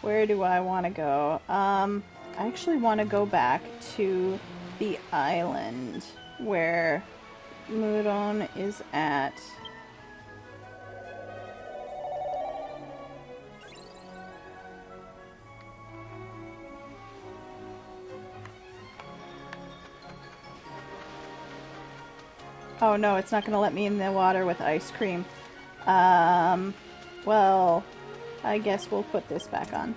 Where do I want to go? I actually want to go back to the island where Muron is at. Oh no, it's not going to let me in the water with ice cream. Well, I guess we'll put this back on.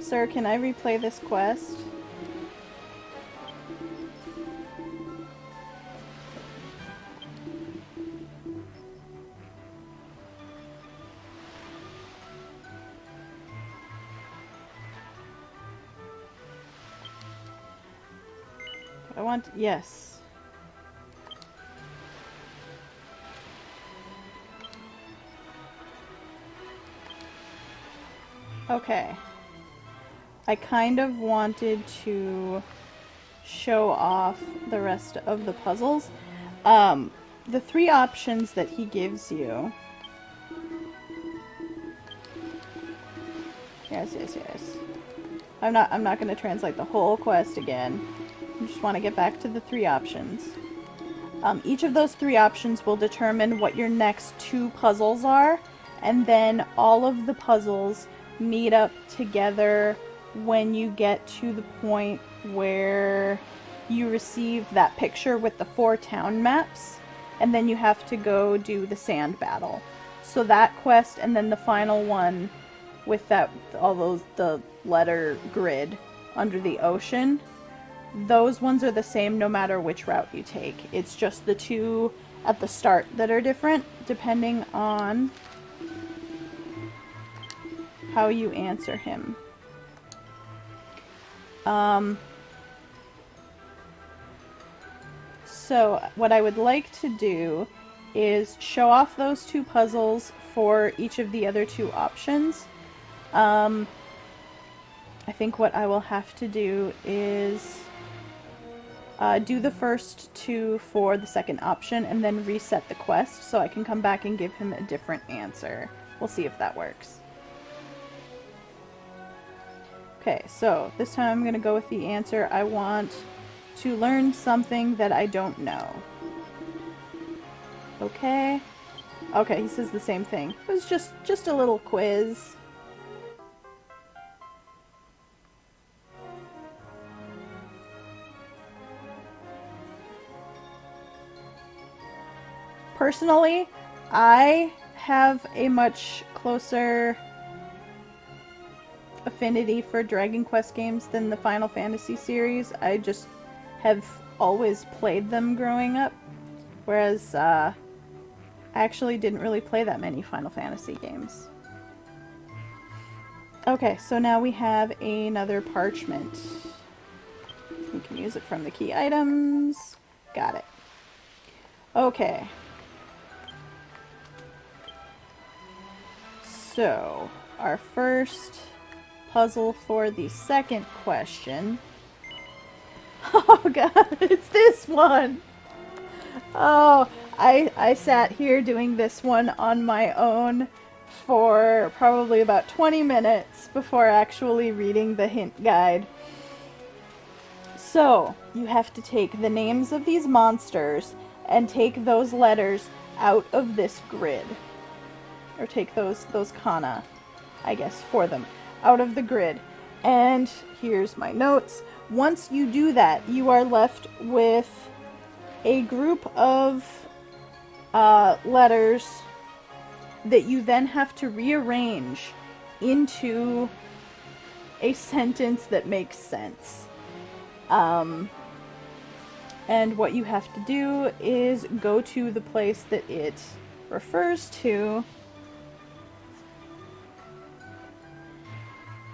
Sir, can I replay this quest? I want, yes. Okay. I kind of wanted to show off the rest of the puzzles. The three options that he gives you. Yes. I'm not going to translate the whole quest again. I just want to get back to the three options. Each of those three options will determine what your next two puzzles are, and then all of the puzzles meet up together when you get to the point where you receive that picture with the 4 town maps, and then you have to go do the sand battle. So that quest, and then the final one with that, the letter grid under the ocean, those ones are the same no matter which route you take. It's just the two at the start that are different depending on how you answer him. So what I would like to do is show off those two puzzles for each of the other two options. I think what I will have to do is do the first two for the second option and then reset the quest so I can come back and give him a different answer. We'll see if that works. Okay, so this time I'm going to go with the answer. I want to learn something that I don't know. Okay. Okay, he says the same thing. It was just a little quiz. Personally, I have a much closer affinity for Dragon Quest games than the Final Fantasy series. I just have always played them growing up, whereas I actually didn't really play that many Final Fantasy games. Okay, so now we have another parchment. We can use it from the key items. Got it. Okay. So, our first puzzle for the second question. Oh god, it's this one! Oh, I sat here doing this one on my own for probably about 20 minutes before actually reading the hint guide. So, you have to take the names of these monsters and take those letters out of this grid. Or take those kana, I guess, for them, out of the grid. And here's my notes. Once you do that, you are left with a group of letters that you then have to rearrange into a sentence that makes sense. And what you have to do is go to the place that it refers to.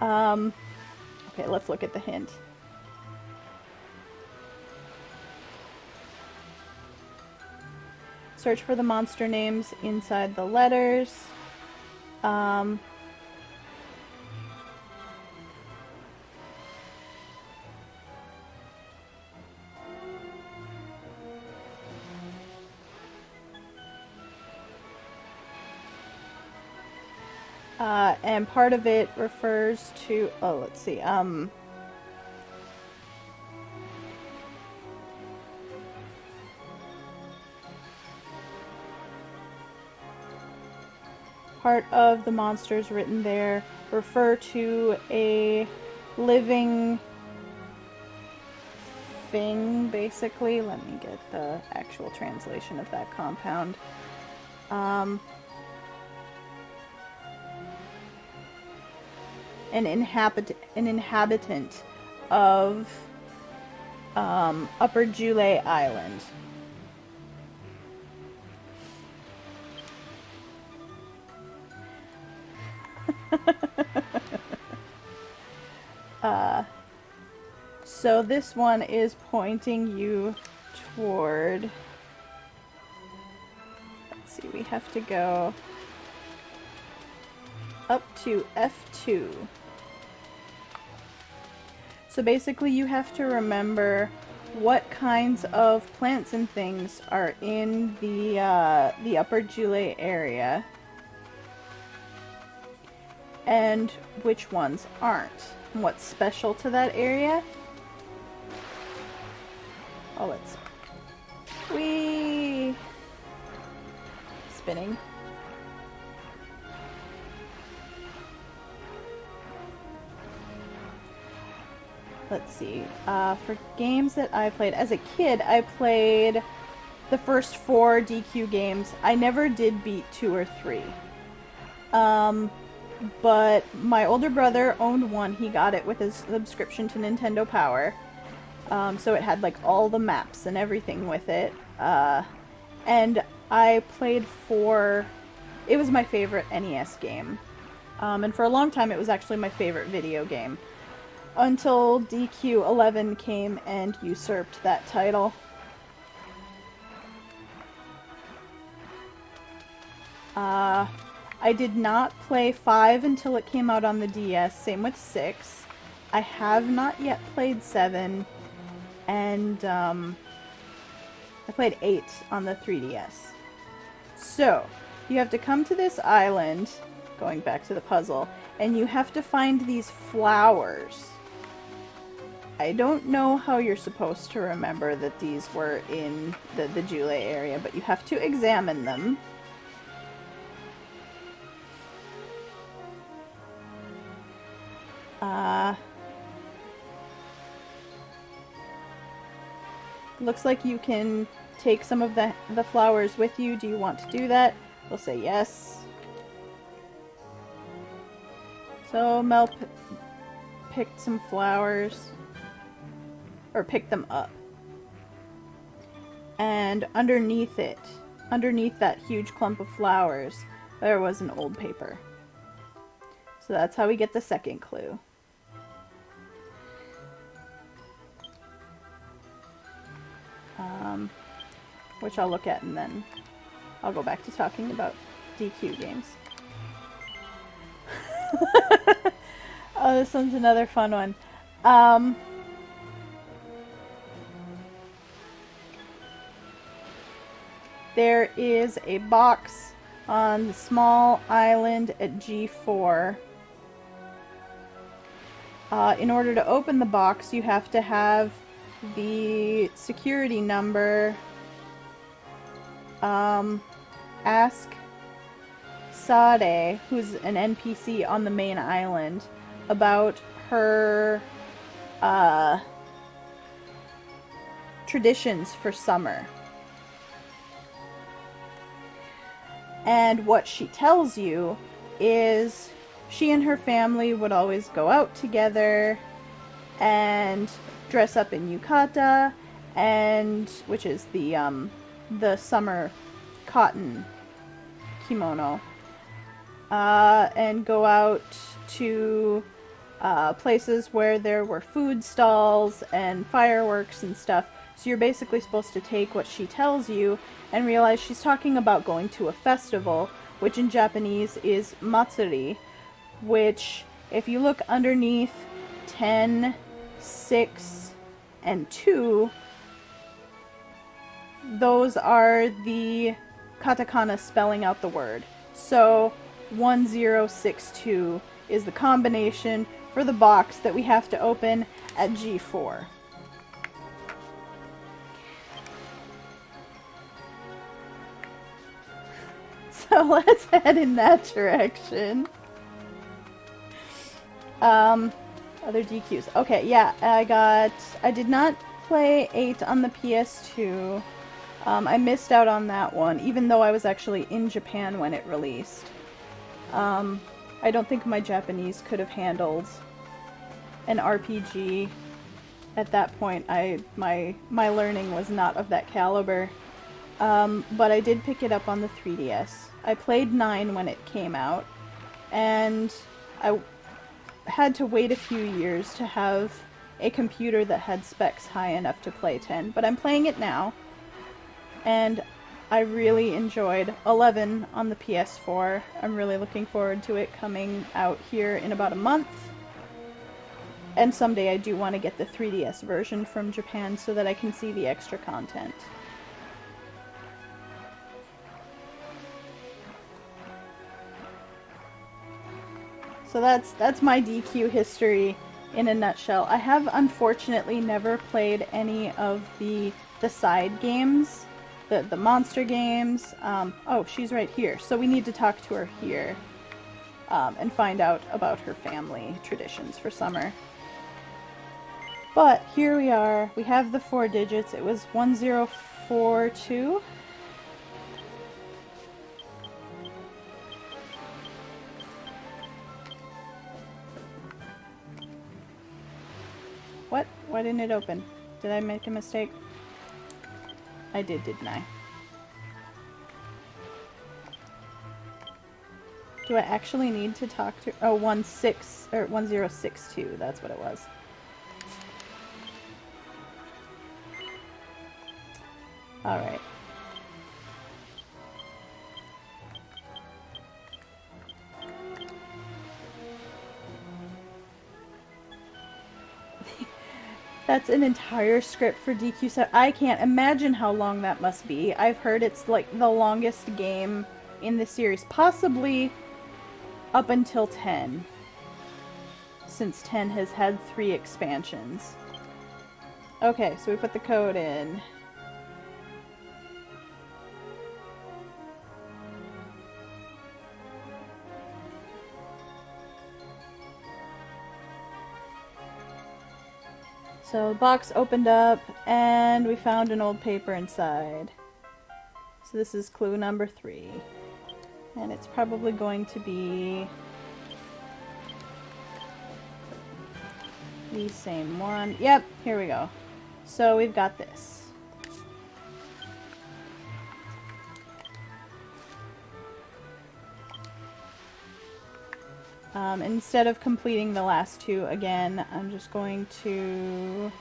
Okay, let's look at the hint. Search for the monster names inside the letters. And part of it refers to, let's see, part of the monsters written there refer to a living thing, basically. Let me get the actual translation of that compound. An inhabitant of Upper Jule Island. So this one is pointing you toward, let's see, we have to go up to F2. So basically you have to remember what kinds of plants and things are in the Upper Jule area and which ones aren't. What's special to that area? Oh, it's whee spinning. Let's see. For games that I played as a kid, I played the first 4 DQ games. I never did beat 2 or 3. But my older brother owned one. He got it with his subscription to Nintendo Power. So it had like all the maps and everything with it. And I played it was my favorite NES game. And for a long time it was actually my favorite video game. Until DQ11 came and usurped that title. I did not play 5 until it came out on the DS, same with 6. I have not yet played 7, and I played 8 on the 3DS. So, you have to come to this island, going back to the puzzle, and you have to find these flowers. I don't know how you're supposed to remember that these were in the Jule area, but you have to examine them. Looks like you can take some of the flowers with you. Do you want to do that? We'll say yes. So Mel picked some flowers, or picked them up. And underneath that huge clump of flowers, there was an old paper. So that's how we get the second clue. Which I'll look at and then I'll go back to talking about DQ games. Oh, this one's another fun one. There is a box on the small island at G4. In order to open the box, you have to have the security number. Ask Sade, who's an NPC on the main island, about her traditions for summer. And what she tells you is she and her family would always go out together and dress up in yukata, and which is the summer cotton kimono, and go out to places where there were food stalls and fireworks and stuff. So you're basically supposed to take what she tells you and realize she's talking about going to a festival, which in Japanese is matsuri, which if you look underneath 10, 6, and 2, those are the katakana spelling out the word. So 1062 is the combination for the box that we have to open at G4. So let's head in that direction. Other DQs. Okay, yeah, I did not play 8 on the PS2. I missed out on that one, even though I was actually in Japan when it released. I don't think my Japanese could have handled an RPG at that point. My learning was not of that caliber. But I did pick it up on the 3DS. I played 9 when it came out, and I had to wait a few years to have a computer that had specs high enough to play 10, but I'm playing it now, and I really enjoyed 11 on the PS4. I'm really looking forward to it coming out here in about a month, and someday I do want to get the 3DS version from Japan so that I can see the extra content. So that's my DQ history in a nutshell. I have unfortunately never played any of the side games, the monster games. Oh, she's right here. So we need to talk to her here and find out about her family traditions for summer. But here we are. We have the 4 digits. It was 1042. What? Why didn't it open? Did I make a mistake? I did, didn't I? Do I actually need to talk to... Oh, 1062. That's what it was. Alright. That's an entire script for DQ set. I can't imagine how long that must be. I've heard it's like the longest game in the series, possibly up until 10, since 10 has had 3 expansions. Okay, so we put the code in. So the box opened up, and we found an old paper inside. So this is clue number 3. And it's probably going to be the same one. Yep, here we go. So we've got this. Instead of completing the last 2 again, I'm just going to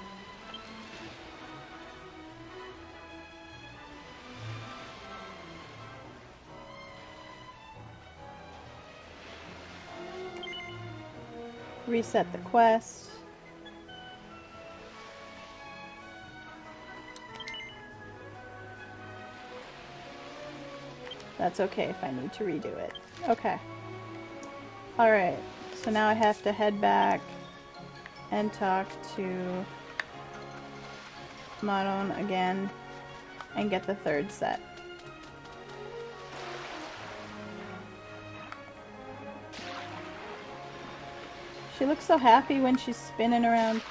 reset the quest. That's okay if I need to redo it. Okay. Alright, so now I have to head back and talk to Maron again and get the 3rd set. She looks so happy when she's spinning around.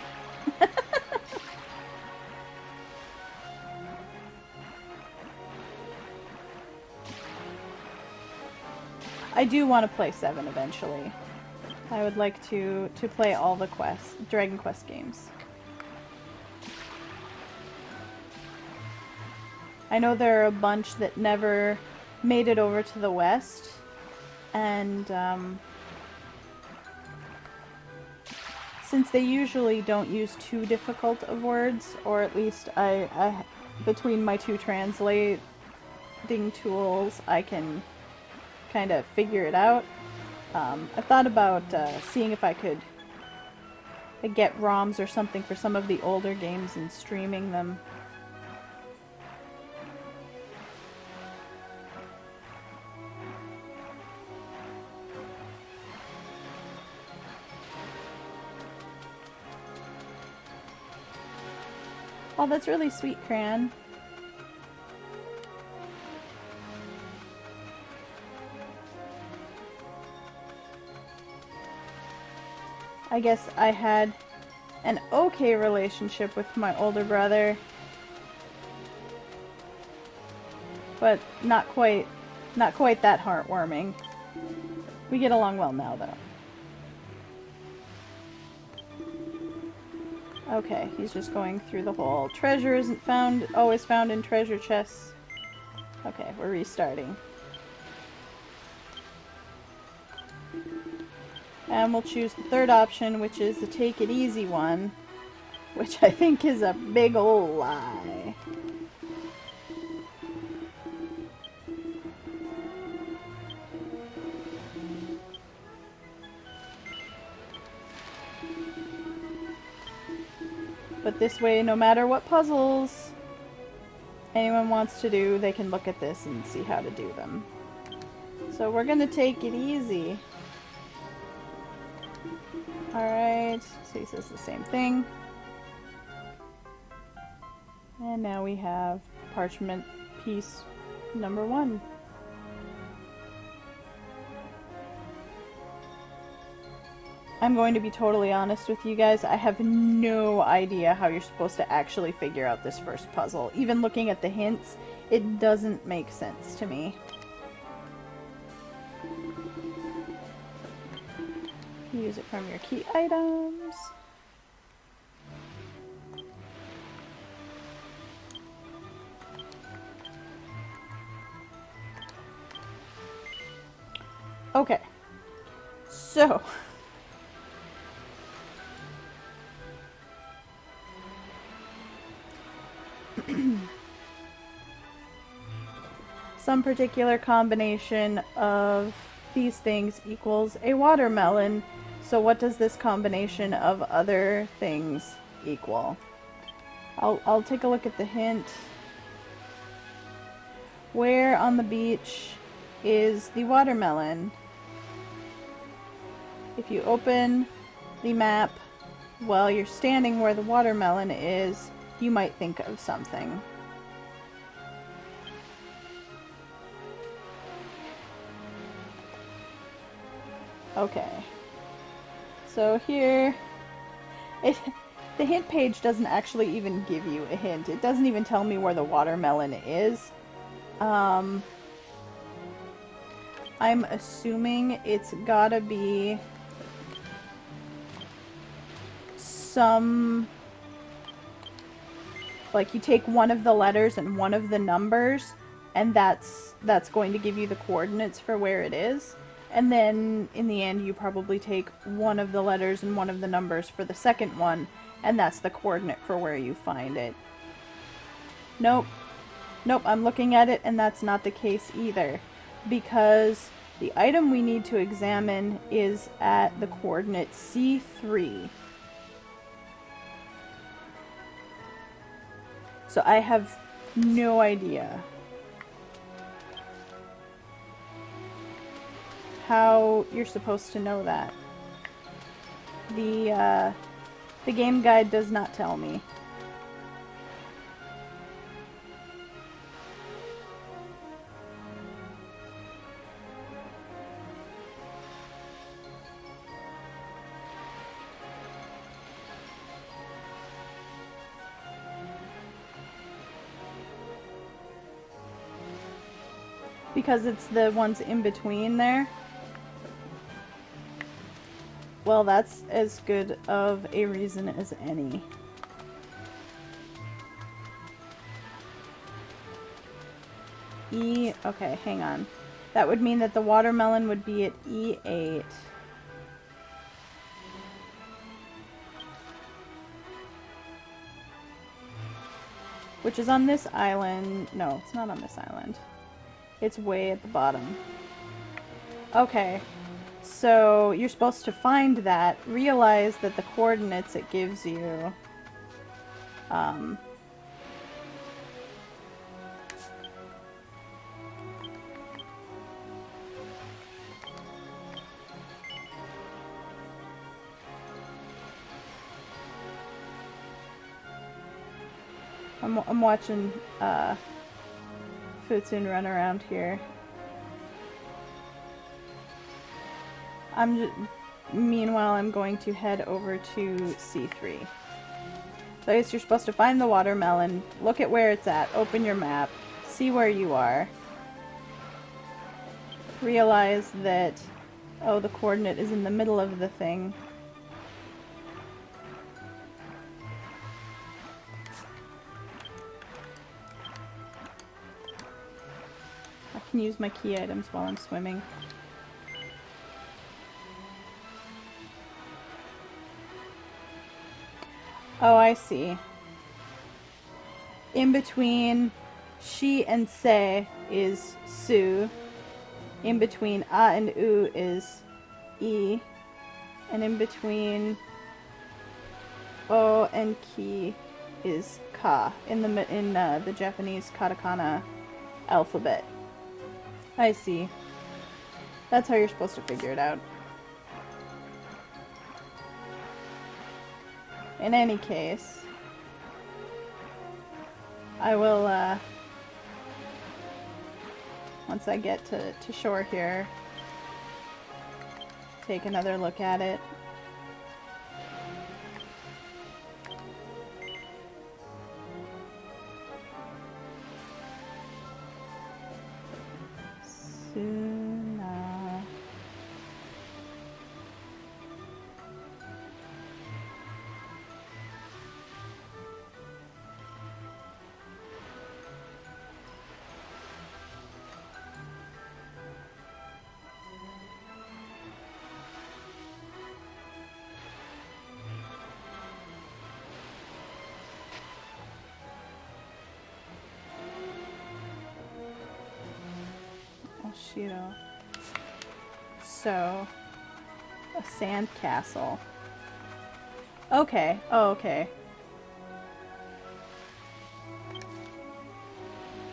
I do want to play 7 eventually. I would like to play all the Dragon Quest games. I know there are a bunch that never made it over to the West, and since they usually don't use too difficult of words, or at least I between my 2 translating tools, I can kind of figure it out. I thought about seeing if I could get ROMs or something for some of the older games and streaming them. Oh, that's really sweet, Cran. I guess I had an okay relationship with my older brother, but not quite that heartwarming. We get along well now, though. Okay, he's just going through the hole. Treasure isn't always found in treasure chests. Okay, we're restarting. And we'll choose the third option, which is the take it easy one, which I think is a big ol' lie. But this way, no matter what puzzles anyone wants to do, they can look at this and see how to do them. So we're gonna take it easy. Alright, so he says the same thing. And now we have parchment piece number 1. I'm going to be totally honest with you guys. I have no idea how you're supposed to actually figure out this first puzzle. Even looking at the hints, it doesn't make sense to me. Use it from your key items. Okay. So... some particular combination of these things equals a watermelon. So what does this combination of other things equal? I'll take a look at the hint. Where on the beach is the watermelon? If you open the map while you're standing where the watermelon is, you might think of something. Okay. So here, the hint page doesn't actually even give you a hint. It doesn't even tell me where the watermelon is. I'm assuming it's gotta be some... like you take one of the letters and one of the numbers, and that's going to give you the coordinates for where it is. And then in the end you probably take one of the letters and one of the numbers for the second one, and that's the coordinate for where you find it. Nope. Nope, I'm looking at it and that's not the case either. Because the item we need to examine is at the coordinate C3. So I have no idea how you're supposed to know that. The game guide does not tell me. Because it's the ones in between there. Well, that's as good of a reason as any. Okay, hang on. That would mean that the watermelon would be at E8. Which is on this island. No, it's not on this island. It's way at the bottom. Okay. So you're supposed to find that, realize that the coordinates it gives you I'm watching Futsun run around here. Meanwhile, I'm going to head over to C3. So I guess you're supposed to find the watermelon, look at where it's at, open your map, see where you are, realize that, oh, the coordinate is in the middle of the thing. I can use my key items while I'm swimming. Oh, I see. In between she and se is su. In between a and u is e. And in between o and ki is ka in the Japanese katakana alphabet. I see. That's how you're supposed to figure it out. In any case, I will, once I get to shore here, take another look at it. Suna. Shiro. So, a sand castle. Okay. Oh, okay.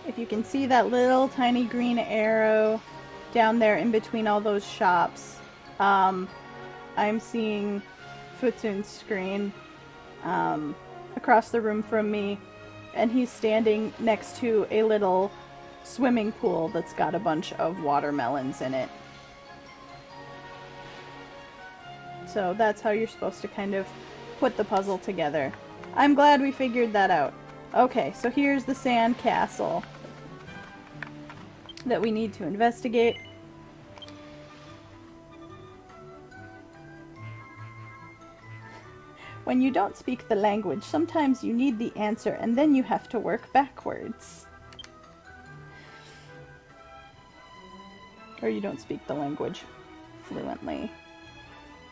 If you can see that little tiny green arrow down there in between all those shops, I'm seeing Futsun's screen across the room from me, and he's standing next to a little swimming pool that's got a bunch of watermelons in it. So that's how you're supposed to kind of put the puzzle together. I'm glad we figured that out. Okay, so here's the sand castle that we need to investigate. When you don't speak the language, sometimes you need the answer and then you have to work backwards. Or you don't speak the language fluently.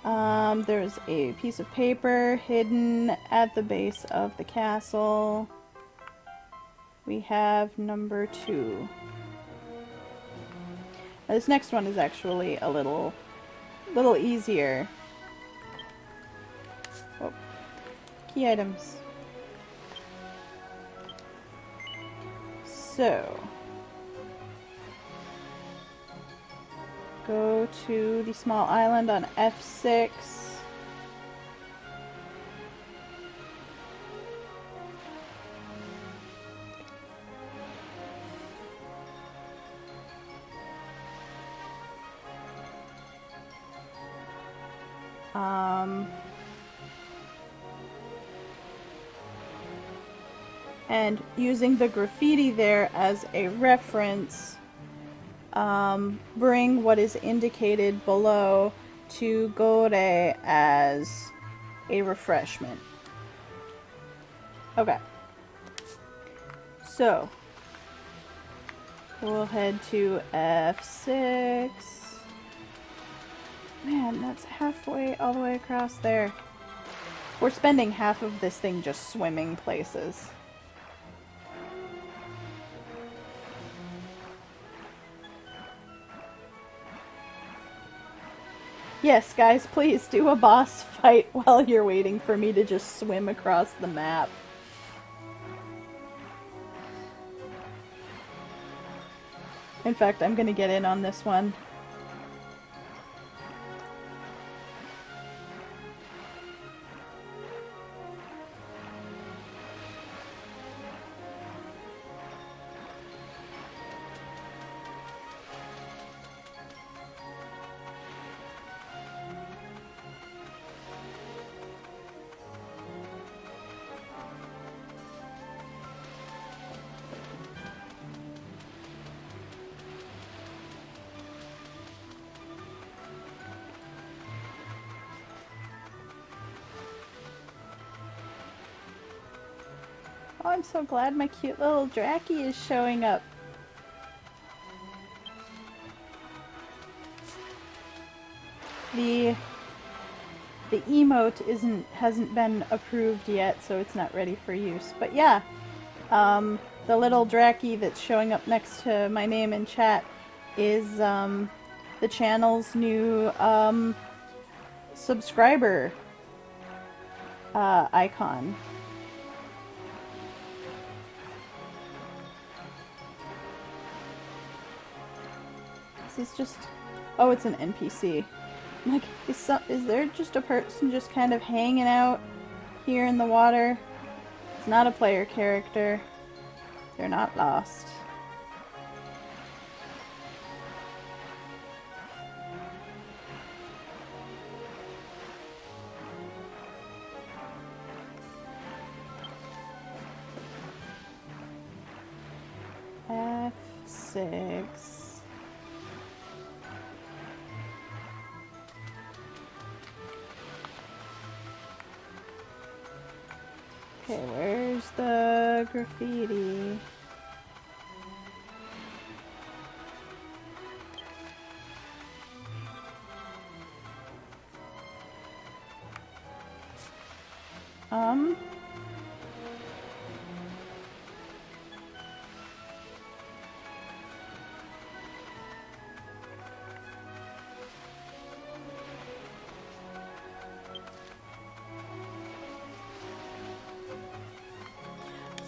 There's a piece of paper hidden at the base of the castle. We have number 2. Now, this next one is actually a little easier. Oh. Key items. So, go to the small island on F6. And using the graffiti there as a reference, bring what is indicated below to Gore as a refreshment. Okay. So, we'll head to F6. Man, that's halfway, all the way across there. We're spending half of this thing just swimming places. Yes, guys, please do a boss fight while you're waiting for me to just swim across the map. In fact, I'm gonna get in on this one. Oh, I'm so glad my cute little Dracky is showing up. The emote hasn't been approved yet, so it's not ready for use. But yeah, the little Dracky that's showing up next to my name in chat is the channel's new subscriber icon. This is just... oh, it's an NPC. Like, is there just a person just kind of hanging out here in the water? It's not a player character. They're not lost. F6. Okay, where's the graffiti?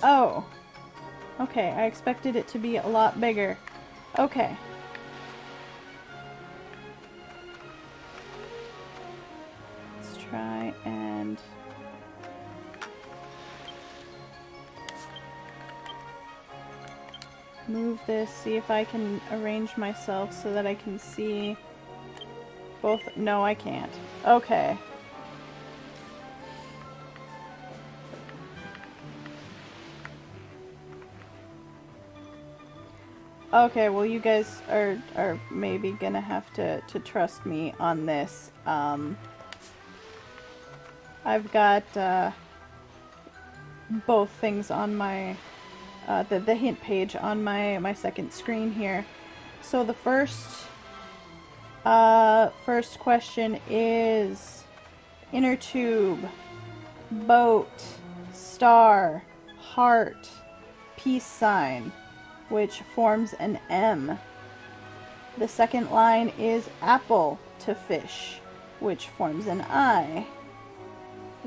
Oh. Okay, I expected it to be a lot bigger. Okay. Let's try and... move this, see if I can arrange myself so that I can see both. No, I can't. Okay. Okay, well you guys are maybe gonna have to trust me on this. I've got both things on my the hint page on my second screen here. So the first question is inner tube, boat, star, heart, peace sign, which forms an M. The second line is apple to fish, which forms an I.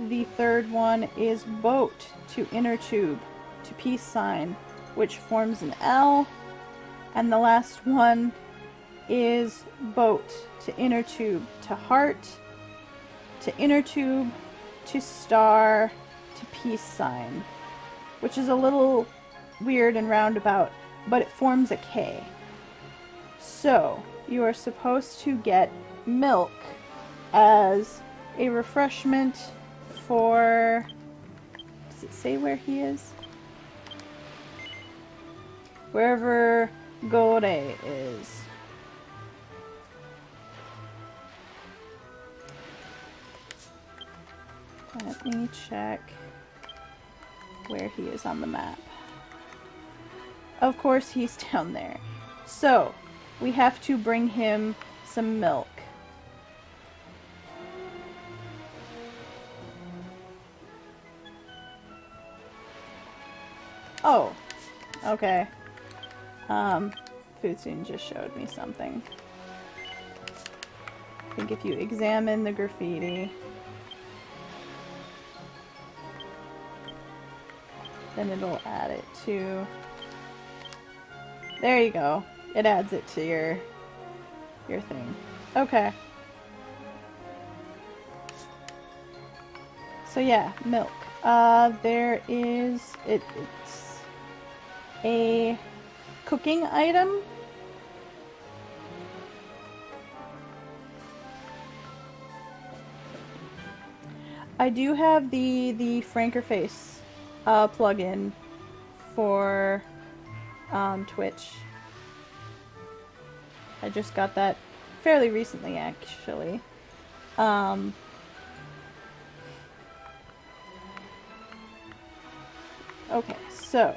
The third one is boat to inner tube to peace sign, which forms an L. And the last one is boat to inner tube to heart, to inner tube to star to peace sign, which is a little weird and roundabout, but it forms a K. So, you are supposed to get milk as a refreshment for... does it say where he is? Wherever Gore is. Let me check where he is on the map. Of course, he's down there. So, we have to bring him some milk. Oh, okay. Foodsoon just showed me something. I think if you examine the graffiti, then it'll add it to... there you go. It adds it to your thing. Okay. So yeah, milk. There is... it's a cooking item. I do have the Frankerface plugin for Twitch. I just got that fairly recently, actually. Okay, so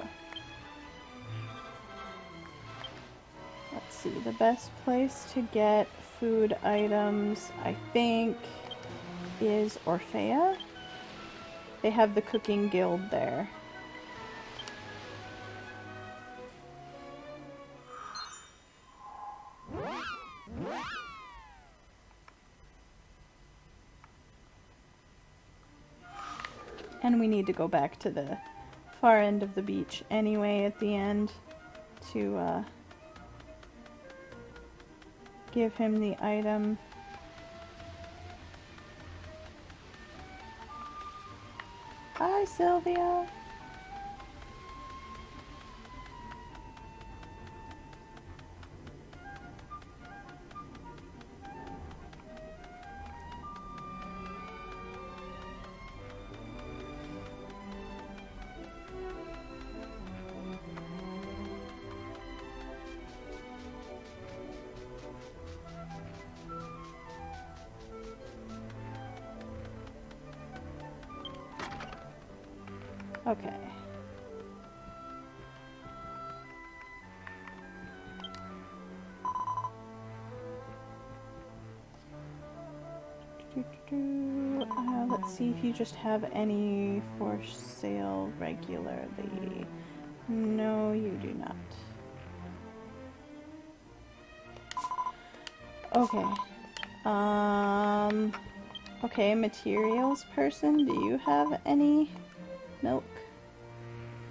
let's see. The best place to get food items, I think, is Orphea. They have the cooking guild there. And we need to go back to the far end of the beach anyway at the end to give him the item. Hi, Sylvia. Okay. Let's see if you just have any for sale regularly. No, you do not. Okay. Okay, materials person, do you have any milk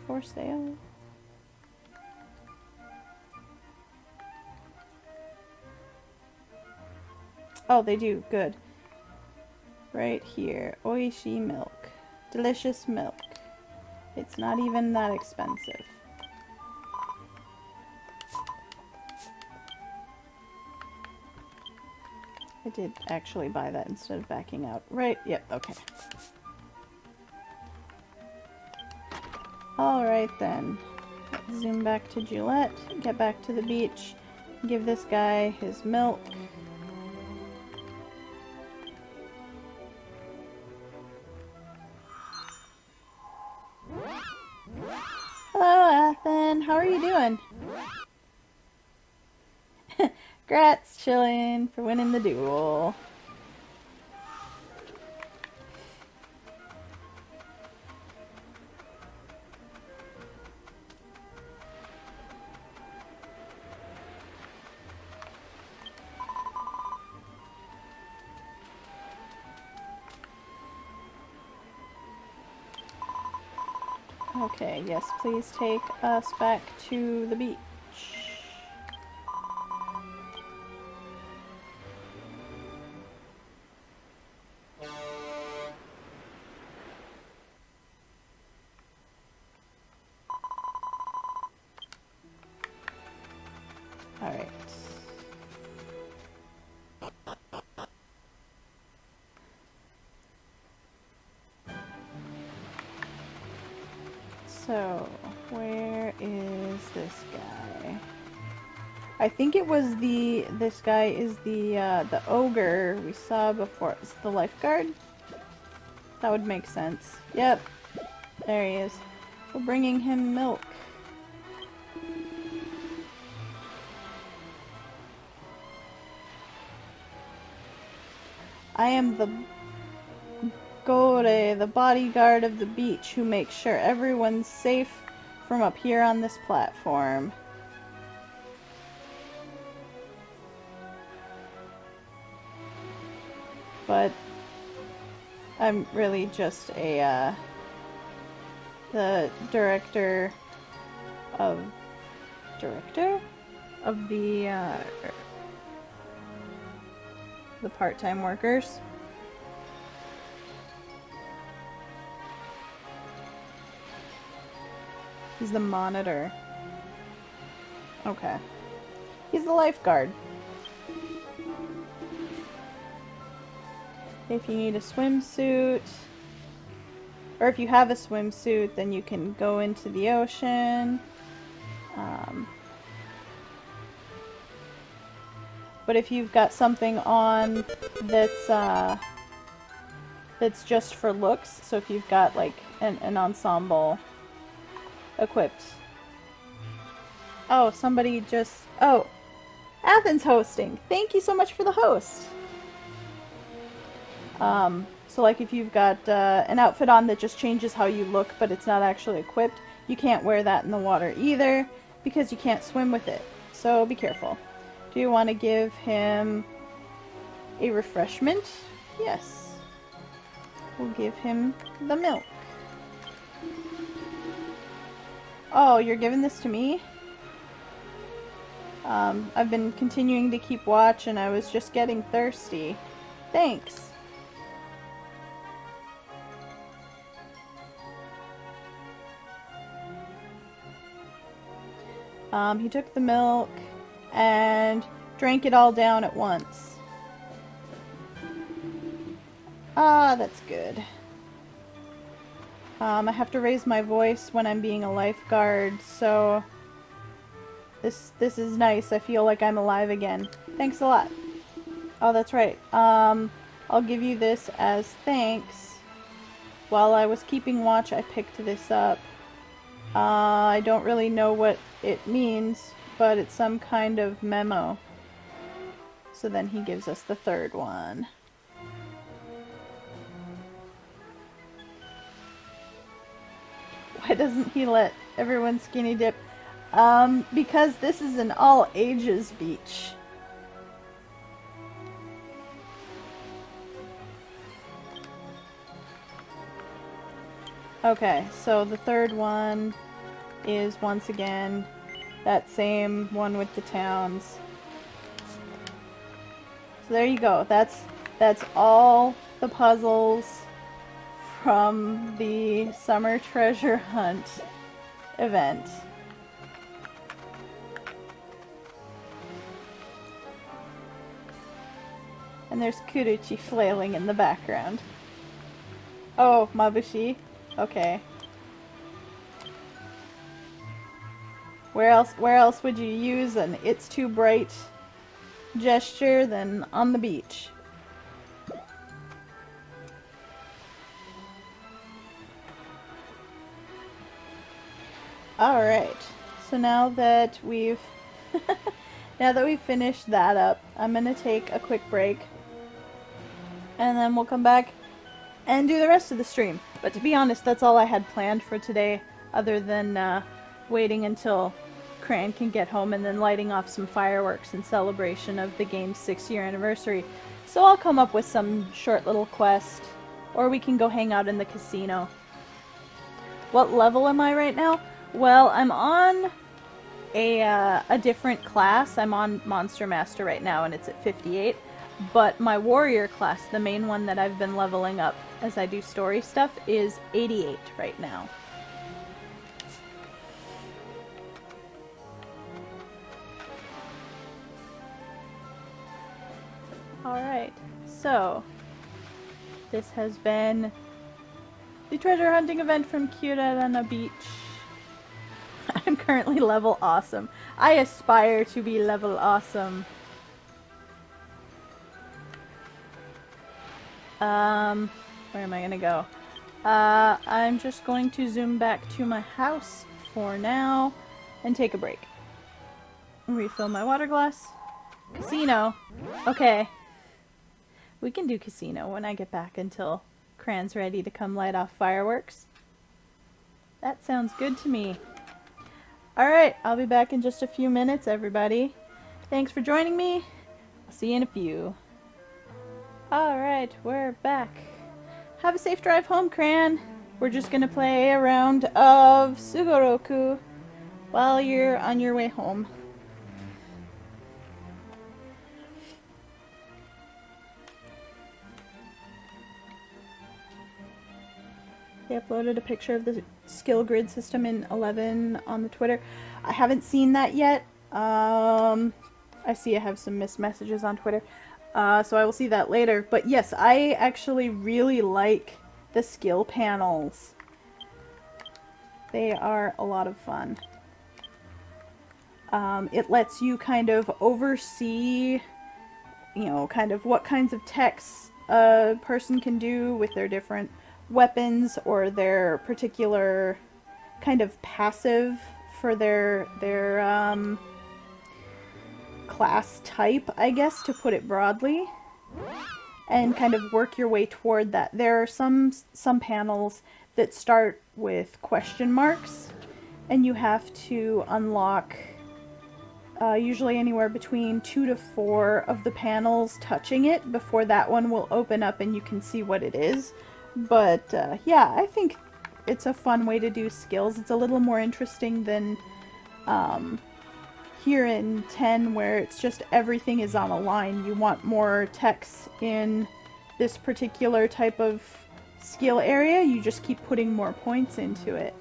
for sale? Oh, they do. Good. Right here. Oishi milk. Delicious milk. It's not even that expensive. I did actually buy that instead of backing out. Right? Yep, okay. Alright then. Let's zoom back to Gillette, get back to the beach, give this guy his milk. Hello, Athen. How are you doing? Grats, chillin' for winning the duel. Okay, yes, please take us back to the beach. Alright. So, where is this guy? I think it was this guy is the ogre we saw before. It's the lifeguard? That would make sense. Yep. There he is. We're bringing him milk. I am the Gore, the bodyguard of the beach, who makes sure everyone's safe from up here on this platform. But I'm really just the director of the part-time workers. He's the monitor. Okay. He's the lifeguard. If you need a swimsuit, or if you have a swimsuit, then you can go into the ocean. But if you've got something on that's just for looks, so if you've got like an ensemble equipped. Oh, somebody just... Oh, Athens hosting. Thank you so much for the host. So like if you've got an outfit on that just changes how you look, but it's not actually equipped, you can't wear that in the water either, because you can't swim with it. So be careful. Do you want to give him a refreshment? Yes. We'll give him the milk. Oh, you're giving this to me? I've been continuing to keep watch and I was just getting thirsty. Thanks. He took the milk and drank it all down at once. Ah, that's good. I have to raise my voice when I'm being a lifeguard, so this is nice. I feel like I'm alive again. Thanks a lot. Oh, that's right. I'll give you this as thanks. While I was keeping watch, I picked this up. I don't really know what it means, but it's some kind of memo. So then he gives us the third one. Why doesn't he let everyone skinny dip? Because this is an all ages beach. Okay, so the third one is once again that same one with the towns. So there you go. That's all the puzzles from the summer treasure hunt event. And there's Kuruchi flailing in the background. Oh, Mabushi? Okay. Where else would you use an "it's too bright" gesture than on the beach? Alright, so now that we've finished that up, I'm gonna take a quick break and then we'll come back and do the rest of the stream. But to be honest, that's all I had planned for today, other than waiting until Cran can get home and then lighting off some fireworks in celebration of the game's 6-year anniversary. So I'll come up with some short little quest, or we can go hang out in the casino. What level am I right now? Well, I'm on a different class. I'm on Monster Master right now, and it's at 58. But my warrior class, the main one that I've been leveling up as I do story stuff, is 88 right now. Alright, so this has been the treasure hunting event from Kirarana Beach. I'm currently level awesome. I aspire to be level awesome. Where am I gonna go? I'm just going to zoom back to my house for now and take a break. Refill my water glass. Casino. Okay. We can do casino when I get back until Cran's ready to come light off fireworks. That sounds good to me. Alright, I'll be back in just a few minutes, everybody. Thanks for joining me. I'll see you in a few. Alright, we're back. Have a safe drive home, Cran. We're just gonna play a round of Sugoroku while you're on your way home. They uploaded a picture of the skill grid system in 11 on the Twitter. I haven't seen that yet. I see I have some missed messages on Twitter. So I will see that later. But yes, I actually really like the skill panels. They are a lot of fun. It lets you kind of oversee, you know, kind of what kinds of techs a person can do with their different weapons or their particular kind of passive for their class type, I guess, to put it broadly, and kind of work your way toward that. There are some panels that start with question marks, and you have to unlock usually anywhere between 2 to 4 of the panels touching it before that one will open up and you can see what it is. But yeah, I think it's a fun way to do skills. It's a little more interesting than here in 10, where it's just everything is on a line. You want more text in this particular type of skill area, you just keep putting more points into it.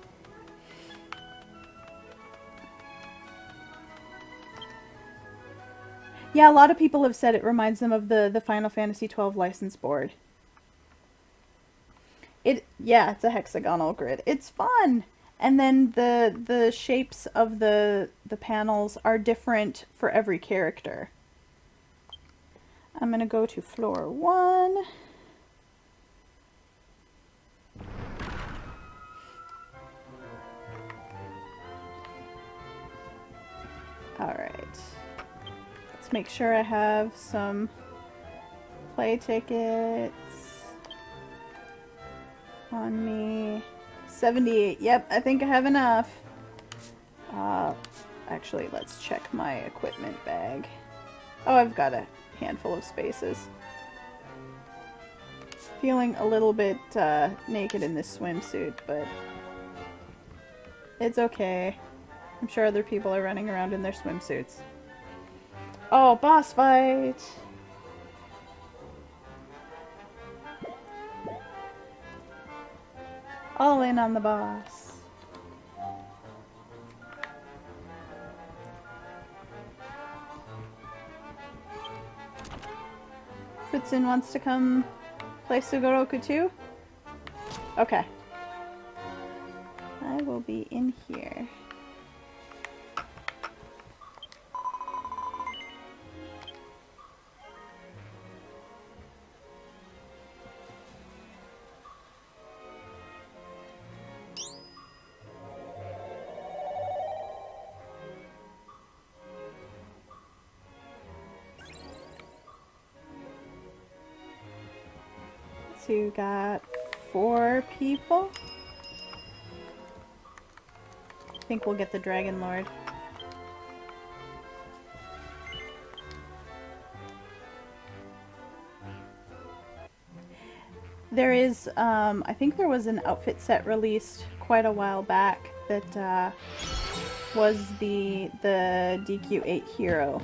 Yeah, a lot of people have said it reminds them of the Final Fantasy XII license board. Yeah, it's a hexagonal grid. It's fun! And then the shapes of the panels are different for every character. I'm gonna go to floor 1. Alright. Let's make sure I have some play tickets on me. 78. Yep, I think I have enough. Actually, let's check my equipment bag. Oh, I've got a handful of spaces. Feeling a little bit naked in this swimsuit, but it's okay. I'm sure other people are running around in their swimsuits. Oh, boss fight! All in on the boss. Futsun wants to come play Sugoroku too? Okay. I will be in here. So you got 4 people. I think we'll get the Dragon Lord. There is, I think there was an outfit set released quite a while back that was the DQ8 hero.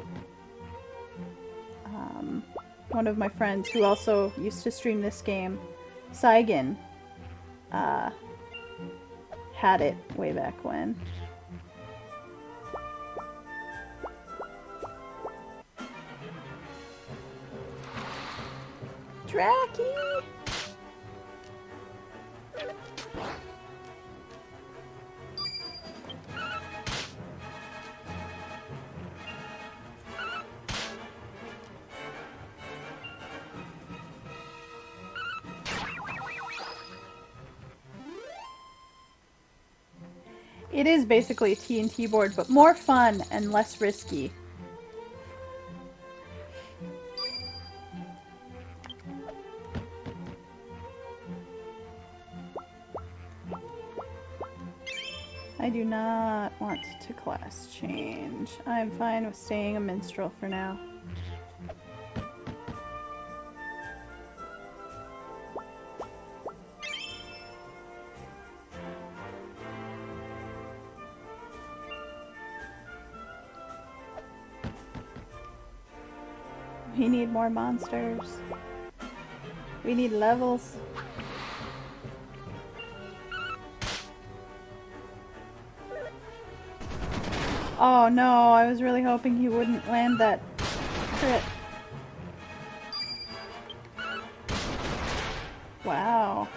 One of my friends who also used to stream this game, Saigen, had it way back when. Draki! It is basically a TNT board, but more fun and less risky. I do not want to class change. I'm fine with staying a minstrel for now. We need more monsters. We need levels. Oh no, I was really hoping he wouldn't land that crit. Wow.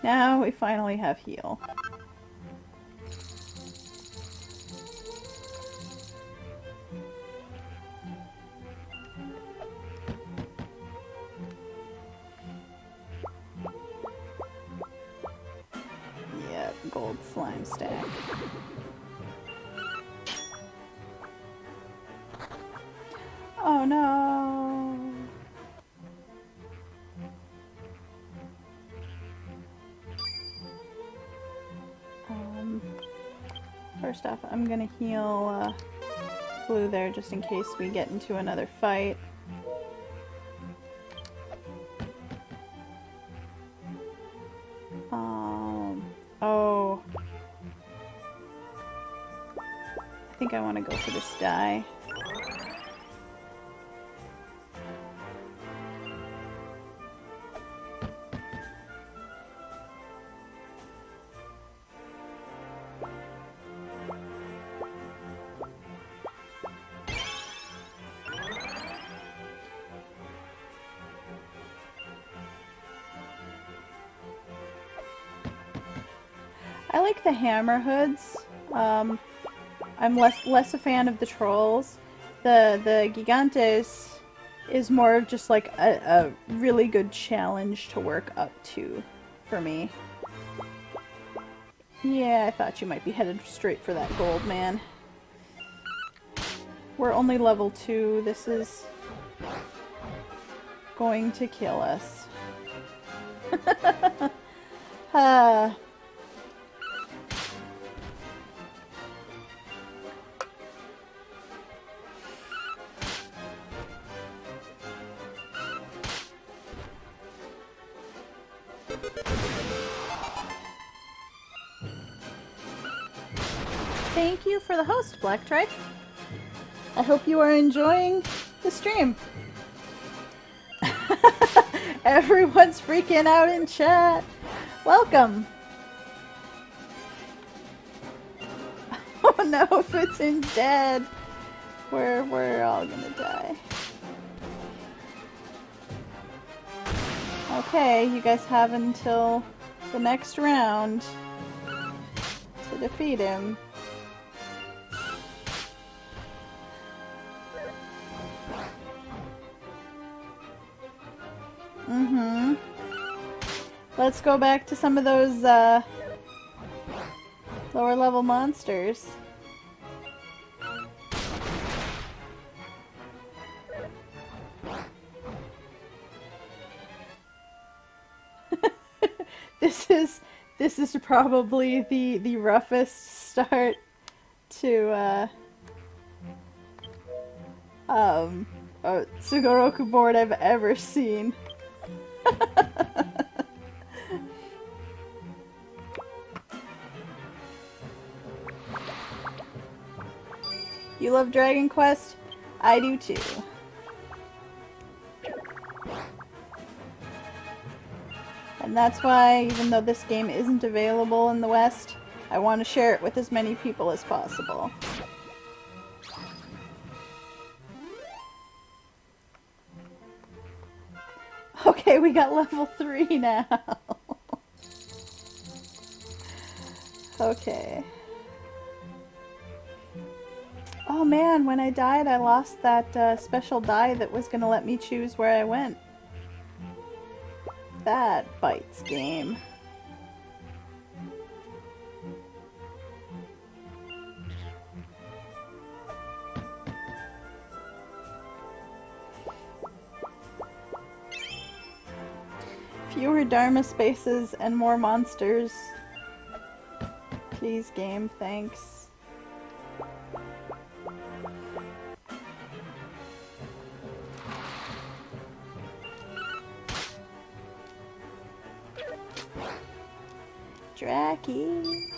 Now we finally have heal. gold slime stack. Oh no! First off, I'm gonna heal Blue there just in case we get into another fight. Oh. I think I want to go for this dye. I like the hammer hoods. I'm less a fan of the trolls. The gigantes is more of just like a really good challenge to work up to for me. Yeah, I thought you might be headed straight for that gold, man. We're only level 2. This is going to kill us. Thank you for the host, Black Tribe. I hope you are enjoying the stream. Everyone's freaking out in chat. Welcome. Oh no, Futsun's dead. We're all gonna die. Okay, you guys have until the next round to defeat him. Let's go back to some of those lower level monsters. This is probably the roughest start to a Sugoroku board I've ever seen. You love Dragon Quest? I do too. And that's why, even though this game isn't available in the West, I want to share it with as many people as possible. Okay, we got level 3 now. Okay. Oh man, when I died, I lost that special die that was gonna let me choose where I went. That bites, game. Fewer Dharma spaces and more monsters. Please, game, thanks. Dracky.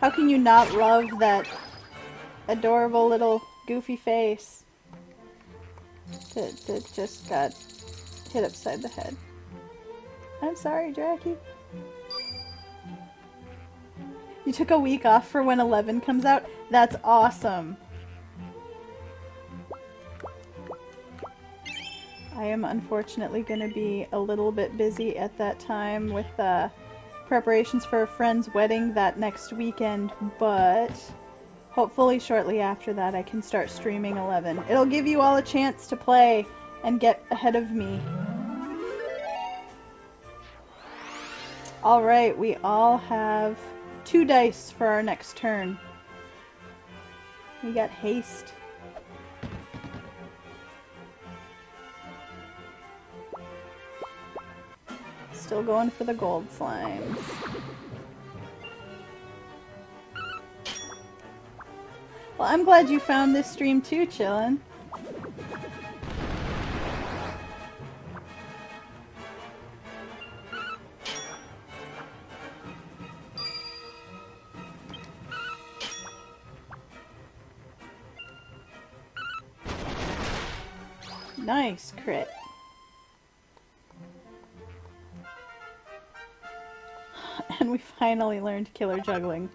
How can you not love that adorable little goofy face that just got hit upside the head? I'm sorry, Dracky. You took a week off for when 11 comes out? That's awesome. I am unfortunately going to be a little bit busy at that time with preparations for a friend's wedding that next weekend, but hopefully shortly after that I can start streaming 11. It'll give you all a chance to play and get ahead of me. Alright, we all have 2 dice for our next turn. We got haste. Still going for the gold slimes. Well, I'm glad you found this stream too, chillin'. Nice crit. And we finally learned killer juggling.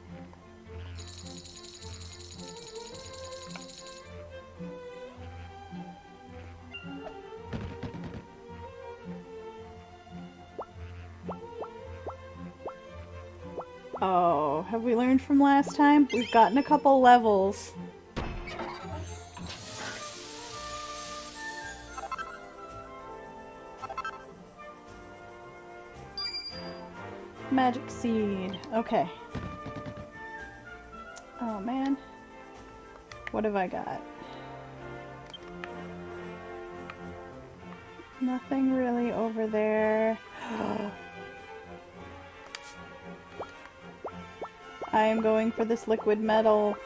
Oh, have we learned from last time? We've gotten a couple levels. Magic seed. Okay. Oh man. What have I got? Nothing really over there. I am going for this liquid metal.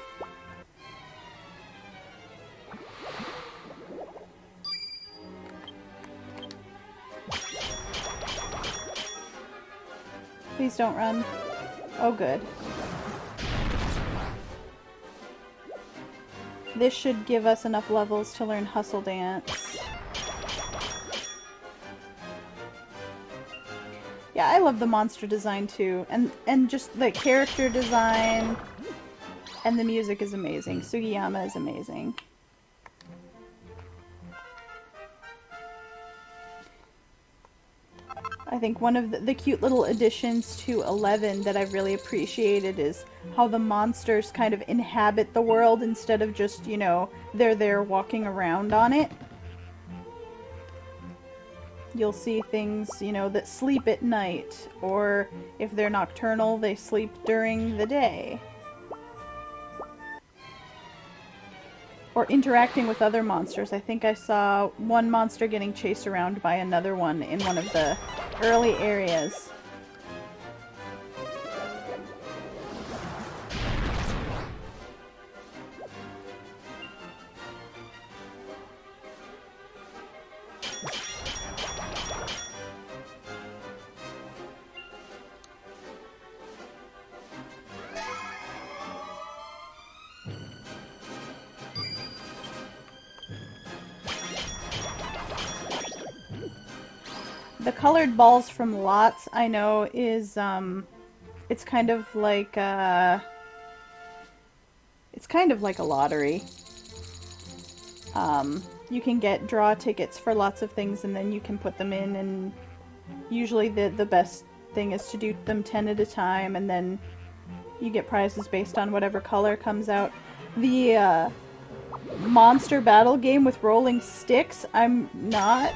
Please don't run. Oh, good. This should give us enough levels to learn Hustle Dance. Yeah, I love the monster design too, and just the character design, and the music is amazing. Sugiyama is amazing. I think one of the cute little additions to 11 that I've really appreciated is how the monsters kind of inhabit the world instead of just, you know, they're there walking around on it. You'll see things, you know, that sleep at night, or if they're nocturnal, they sleep during the day. Or interacting with other monsters. I think I saw one monster getting chased around by another one in one of the early areas. The colored balls from Lots, I know, is, it's kind of like a lottery. You can draw tickets for lots of things, and then you can put them in, and usually the best thing is to do them 10 at a time, and then you get prizes based on whatever color comes out. The, monster battle game with rolling sticks, I'm not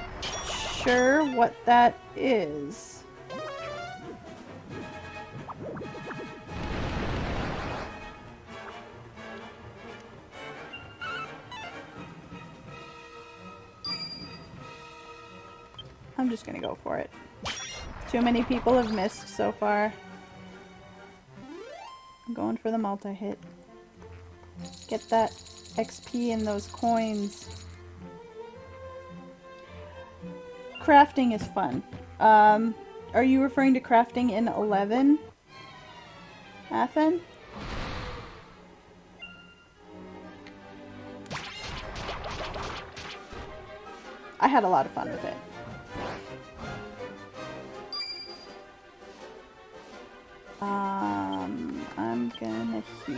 sure what that is. I'm just gonna go for it. Too many people have missed so far. I'm going for the multi-hit. Get that XP and those coins. Crafting is fun. Are you referring to crafting in 11? Athen? I had a lot of fun with it. I'm gonna heal.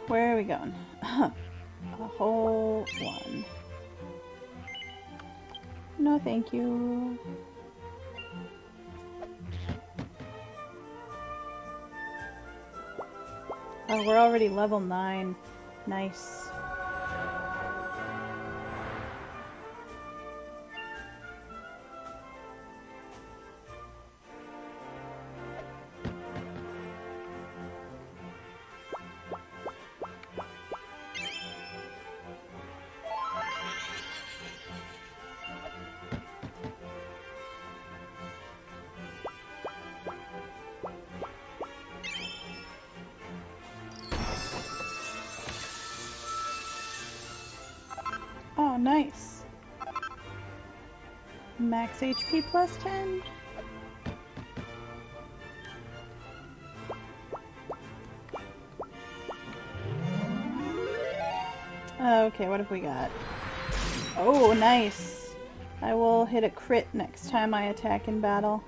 Where are we going? A whole one. No, thank you. Oh, we're already level 9. Nice. Oh, nice. Max HP plus 10. Okay, what have we got? Oh, nice. I will hit a crit next time I attack in battle.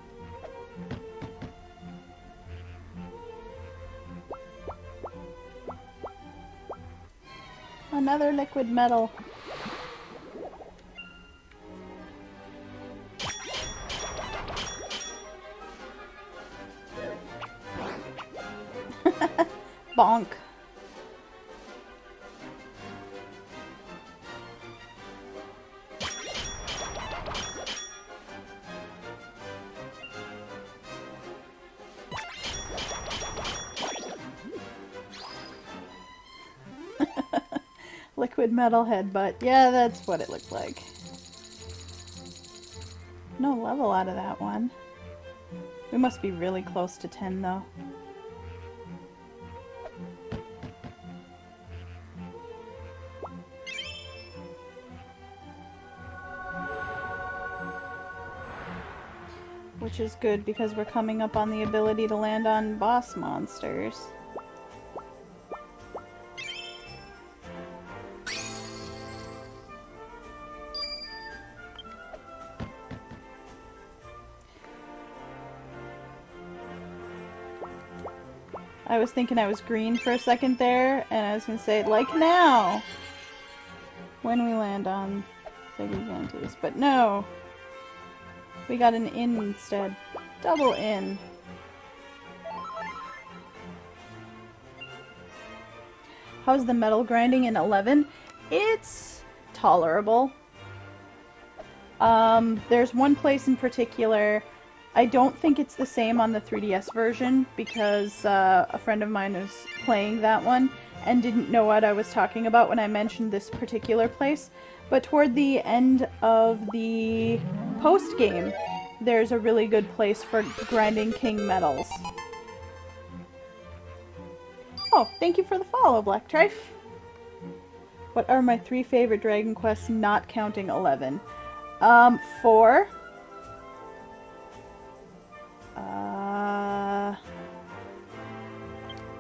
Another liquid metal. Bonk. Liquid metal headbutt. Yeah, that's what it looked like. No level out of that one. We must be really close to 10 though. Which is good because we're coming up on the ability to land on boss monsters. I was thinking I was green for a second there, and I was gonna say, like now! When we land on the Gigantes. But no! We got an in instead. Double in. How's the metal grinding in 11? It's tolerable. There's one place in particular. I don't think it's the same on the 3DS version because a friend of mine was playing that one and didn't know what I was talking about when I mentioned this particular place. But toward the end of the post-game, there's a really good place for grinding king metals. Oh, thank you for the follow, Black Trife. What are my 3 favorite Dragon Quests, not counting 11? 4.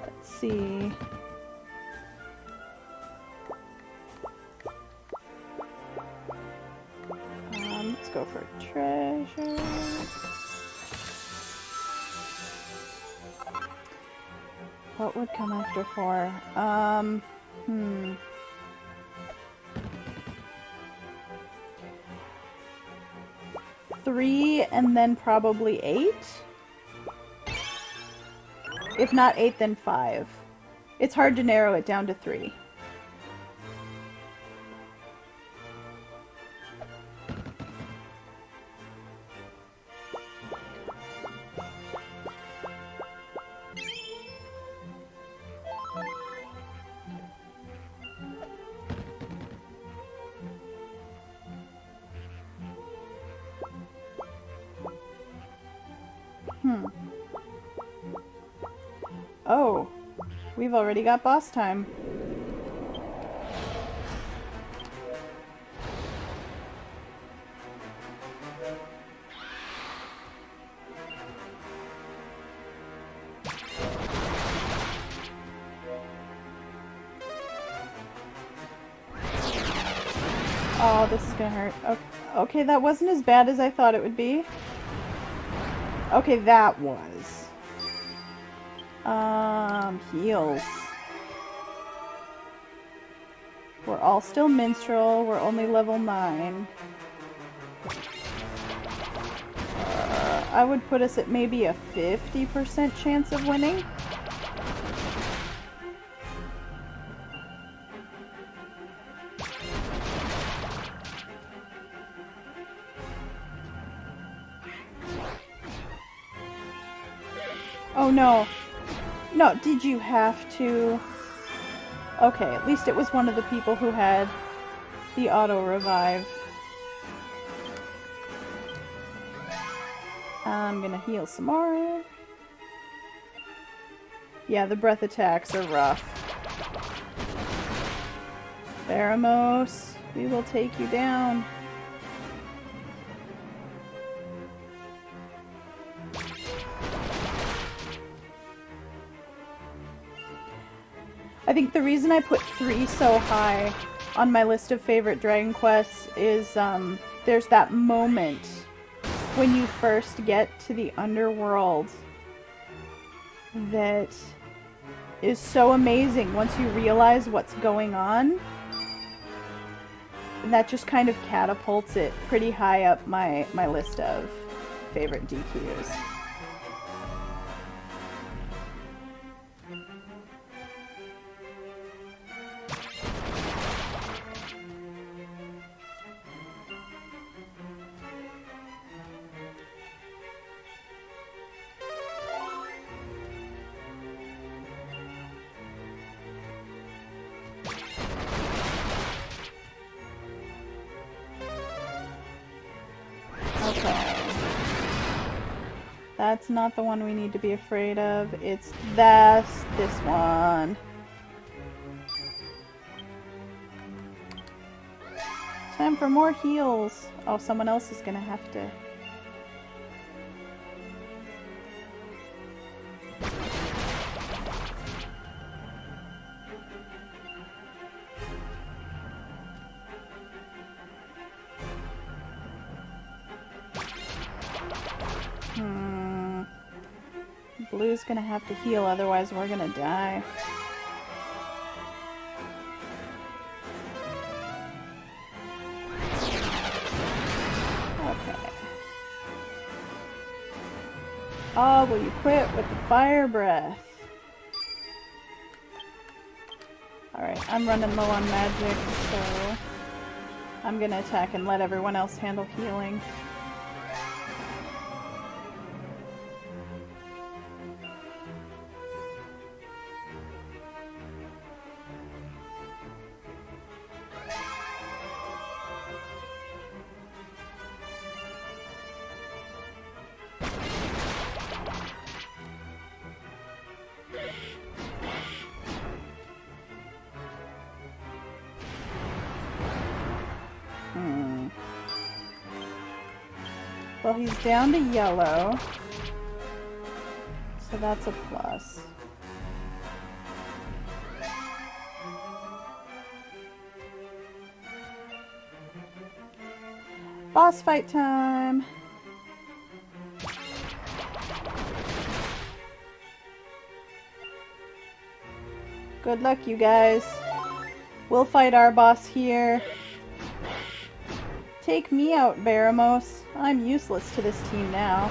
Let's see. Let's go for treasure. What would come after 4? 3 and then probably 8? If not 8, then 5. It's hard to narrow it down to 3. Oh, we've already got boss time. Oh, this is gonna hurt. Okay, that wasn't as bad as I thought it would be. Okay, that was. Heals. We're all still minstrel. We're only level 9. I would put us at maybe a 50% chance of winning. Oh no. No, did you have to? Okay, at least it was one of the people who had the auto revive. I'm gonna heal some more. Yeah, the breath attacks are rough. Baramos, we will take you down. I think the reason I put 3 so high on my list of favorite Dragon Quests is there's that moment when you first get to the underworld that is so amazing once you realize what's going on. And that just kind of catapults it pretty high up my list of favorite DQs. That's not the one we need to be afraid of. It's this one. Time for more heals. Oh, someone else is gonna have to. Blue's gonna have to heal, otherwise we're gonna die. Okay. Oh, will you quit with the fire breath? Alright, I'm running low on magic, so I'm gonna attack and let everyone else handle healing. Well, he's down to yellow, so that's a plus. Boss fight time! Good luck, you guys. We'll fight our boss here. Take me out, Baramos. I'm useless to this team now.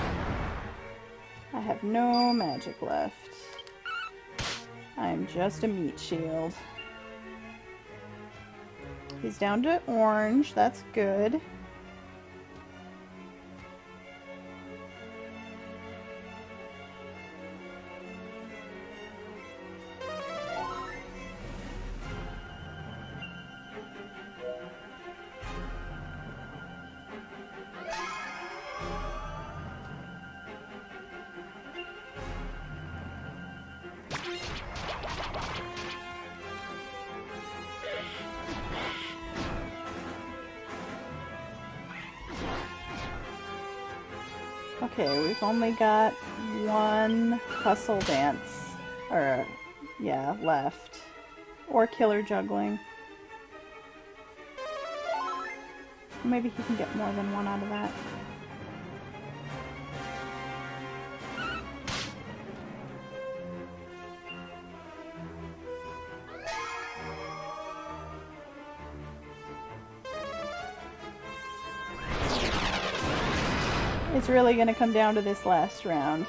I have no magic left. I'm just a meat shield. He's down to orange. That's good. Okay, we've only got one hustle dance, or yeah, left, or killer juggling. Maybe he can get more than one out of that. It's really gonna come down to this last round.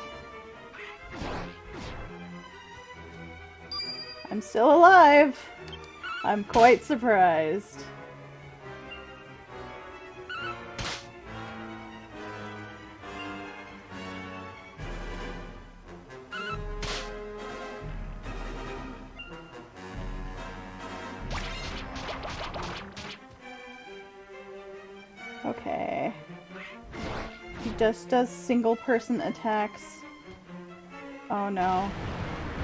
I'm still alive! I'm quite surprised. Okay. He just does single person attacks. Oh no.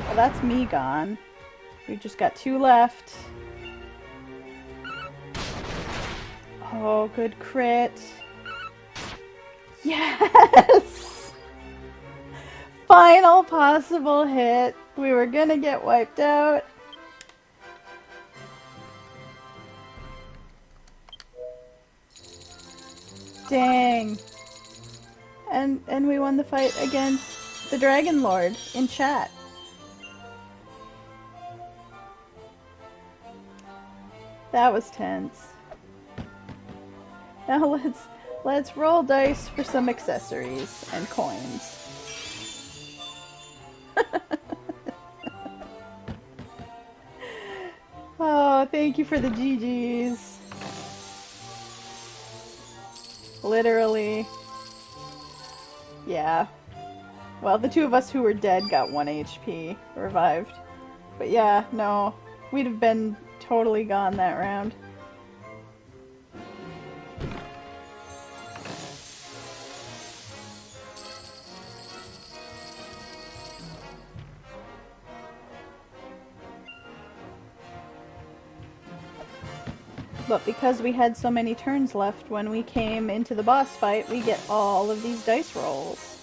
Well, that's me gone. We've just got 2 left. Oh, good crit. Yes! Final possible hit. We were gonna get wiped out. Dang. And we won the fight against the Dragon Lord in chat. That was tense. Now let's roll dice for some accessories and coins. Oh, thank you for the GGs. Literally. Yeah. Well, the 2 of us who were dead got 1 HP revived. But yeah, no. We'd have been totally gone that round. But because we had so many turns left when we came into the boss fight, we get all of these dice rolls.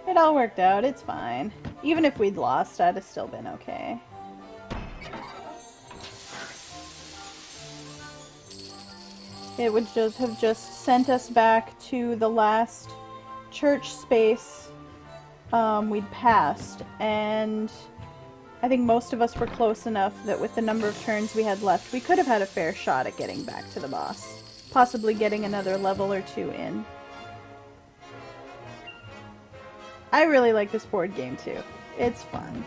It all worked out, it's fine. Even if we'd lost, I'd have still been okay. It would just have sent us back to the last church space we'd passed, and I think most of us were close enough that with the number of turns we had left, we could have had a fair shot at getting back to the boss. Possibly getting another level or 2 in. I really like this board game too. It's fun.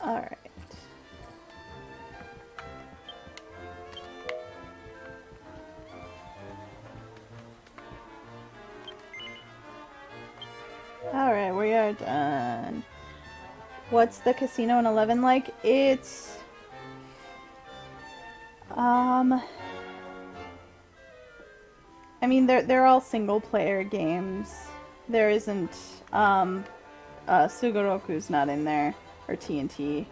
Alright. Alright, we are done. What's the casino in 11 like? It's... I mean, they're all single-player games. There isn't, Sugoroku's not in there. Or TNT.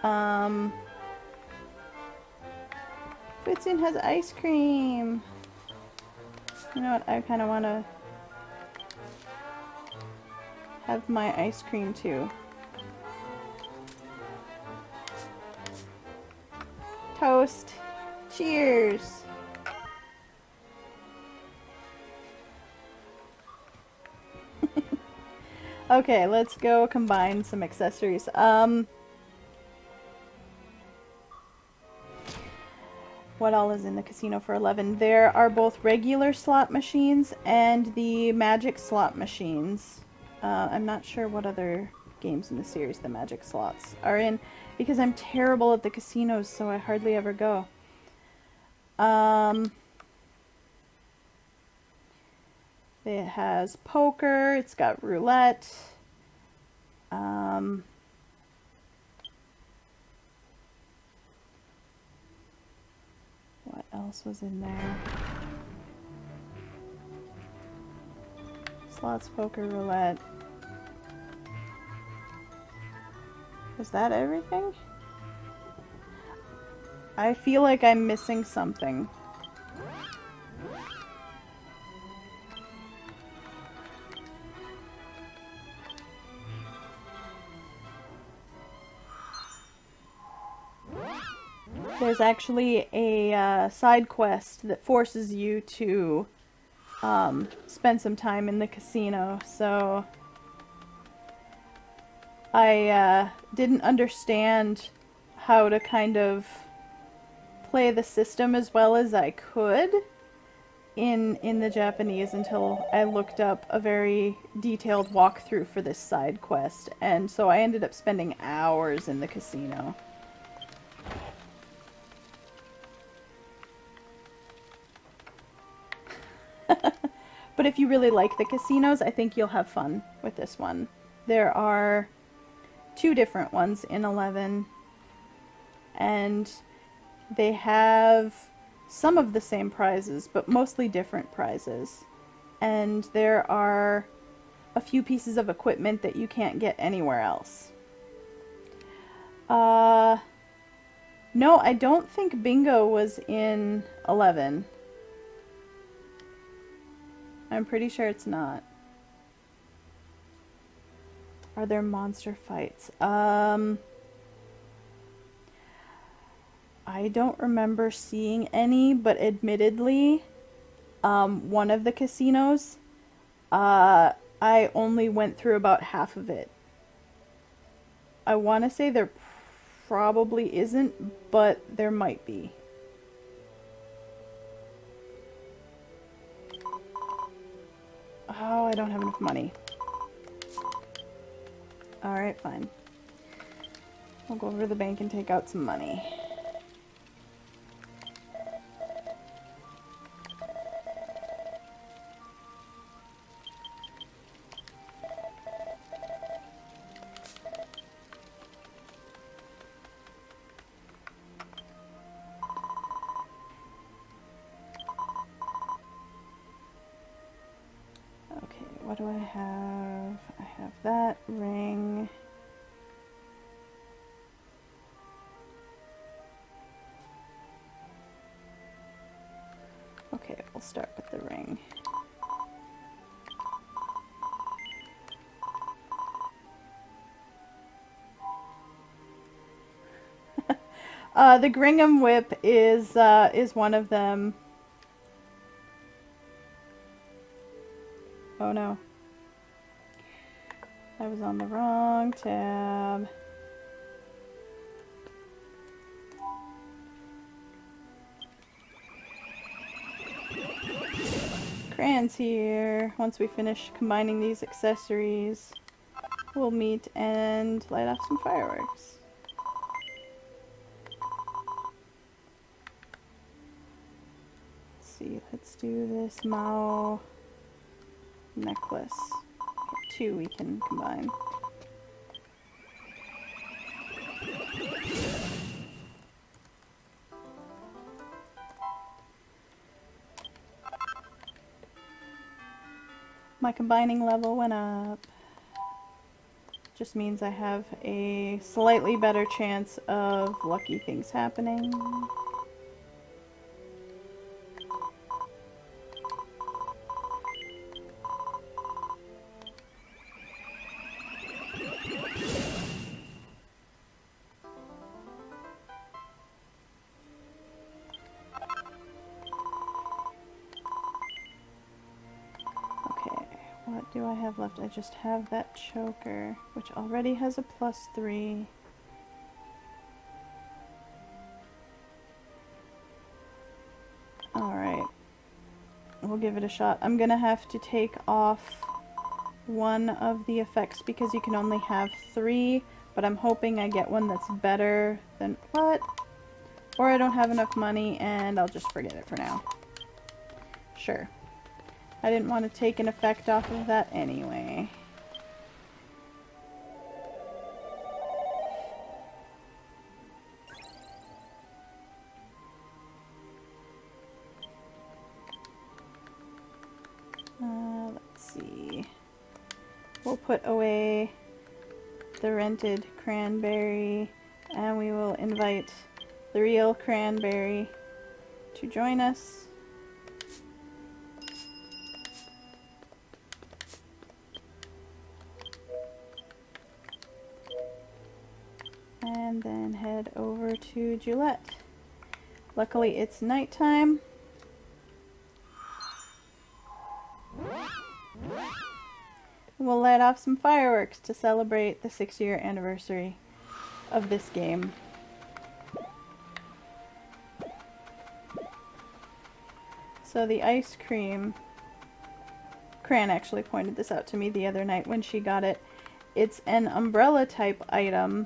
Butsun has ice cream. You know what? I kind of want to have my ice cream too. Toast. Cheers. Okay, let's go combine some accessories. What all is in the casino for 11? There are both regular slot machines and the magic slot machines. I'm not sure what other games in the series the magic slots are in, because I'm terrible at the casinos, so I hardly ever go. It has poker, it's got roulette. What else was in there? Slots, poker, roulette. Was that everything? I feel like I'm missing something. There's actually a side quest that forces you to spend some time in the casino, so I didn't understand how to kind of play the system as well as I could in the Japanese until I looked up a very detailed walkthrough for this side quest, and so I ended up spending hours in the casino. But if you really like the casinos, I think you'll have fun with this one. There are 2 different ones in 11, and they have some of the same prizes, but mostly different prizes. And there are a few pieces of equipment that you can't get anywhere else. No, I don't think bingo was in 11. I'm pretty sure it's not. Are there monster fights? I don't remember seeing any, but admittedly, one of the casinos, I only went through about half of it. I want to say there probably isn't, but there might be. Oh, I don't have enough money. Alright, fine. We'll go over to the bank and take out some money. What do I have? I have that ring. Okay, we'll start with the ring. The Gringham Whip is one of them. Oh no. I was on the wrong tab. Cran's here. Once we finish combining these accessories, we'll meet and light off some fireworks. Let's see, let's do this Mao necklace. Okay, 2 we can combine. My combining level went up. Just means I have a slightly better chance of lucky things happening. What do I have left? I just have that choker, which already has a +3. Alright. We'll give it a shot. I'm gonna have to take off one of the effects because you can only have 3, but I'm hoping I get one that's better than what? Or I don't have enough money and I'll just forget it for now. Sure. I didn't want to take an effect off of that anyway. Let's see. We'll put away the rented cranberry and we will invite the real cranberry to join us. And then head over to Gillette. Luckily it's nighttime. We'll let off some fireworks to celebrate the 6-year anniversary of this game. So the ice cream, Cran actually pointed this out to me the other night when she got it. It's an umbrella type item,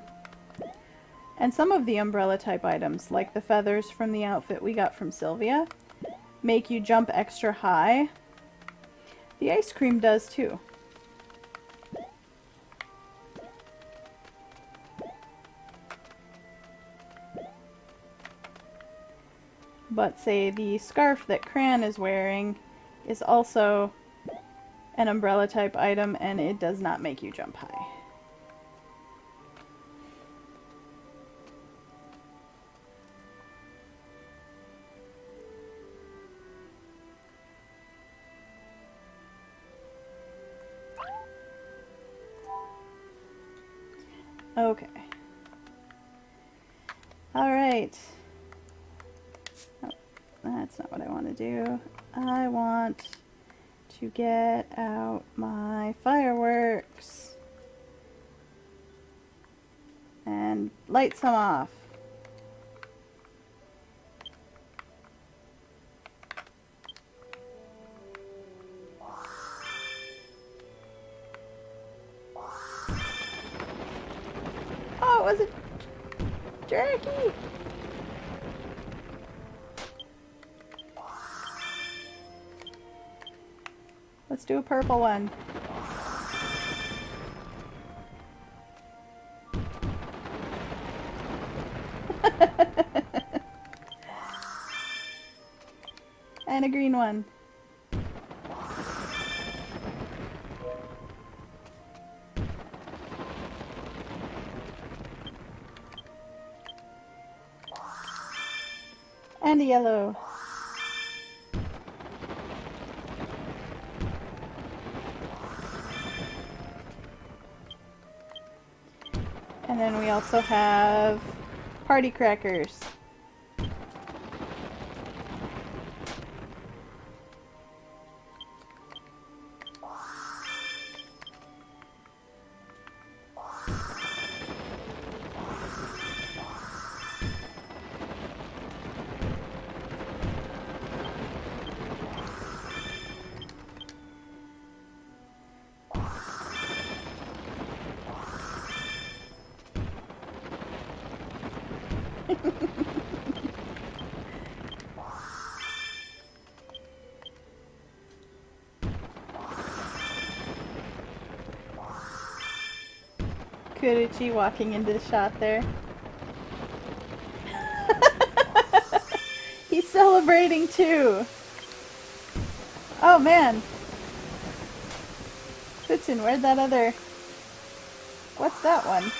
and some of the umbrella type items, like the feathers from the outfit we got from Sylvia, make you jump extra high. The ice cream does too. But say the scarf that Cran is wearing is also an umbrella type item and it does not make you jump high. Okay. Alright. Oh, that's not what I want to do. I want to get out my fireworks and light some off. Oh, it was a jerky! Let's do a purple one. And a green one. And a yellow. And then we also have party crackers. Kuruchi walking into the shot there. He's celebrating too. Oh man. Futsun, where'd that other... What's that one?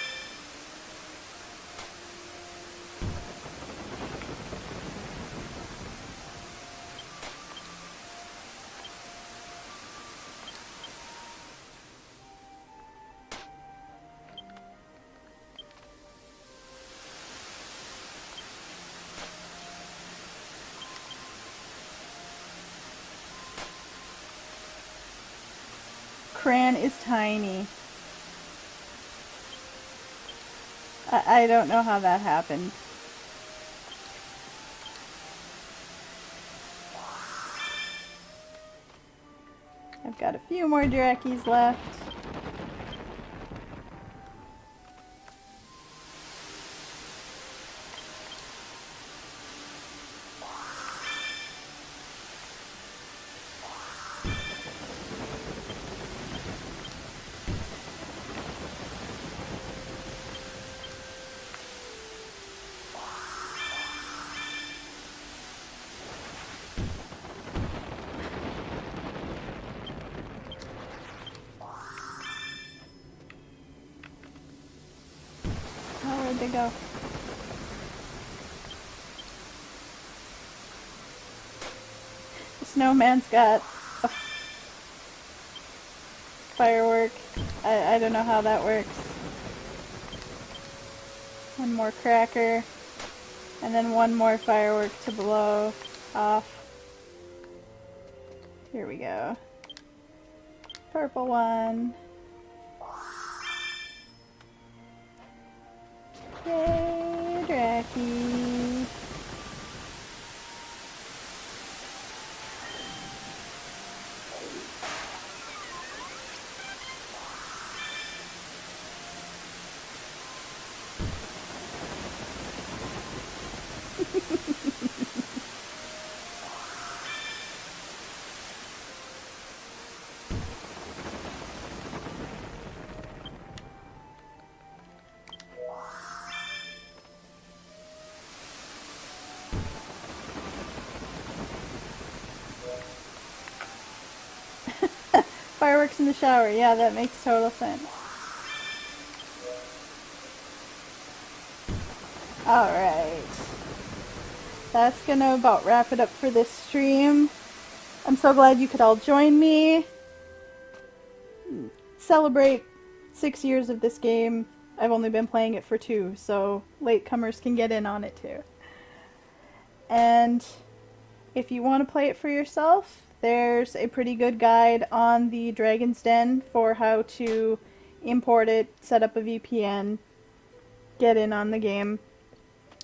Cran is tiny. I don't know how that happened. I've got a few few more Drakkies left. Where'd they go? The snowman's got a firework. I don't know how that works. One more cracker. And then one more firework to blow off. Here we go. Purple one. Yay, Drakkie. Fireworks in the shower. Yeah, that makes total sense. Alright. That's gonna about wrap it up for this stream. I'm so glad you could all join me. Celebrate 6 years of this game. I've only been playing it for 2, so latecomers can get in on it too. And if you want to play it for yourself, there's a pretty good guide on the Dragon's Den for how to import it, set up a VPN, get in on the game.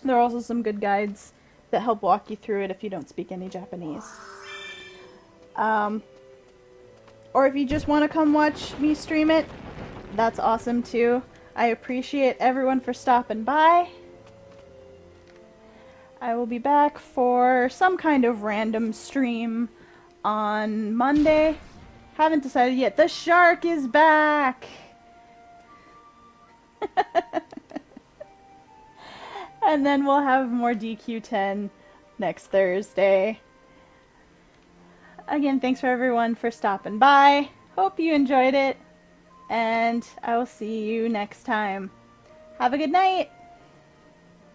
There are also some good guides that help walk you through it if you don't speak any Japanese. Or if you just want to come watch me stream it, that's awesome too. I appreciate everyone for stopping by. I will be back for some kind of random stream on Monday. Haven't decided yet. The shark is back! And then we'll have more DQ10 next Thursday. Again, thanks for everyone for stopping by. Hope you enjoyed it. And I will see you next time. Have a good night!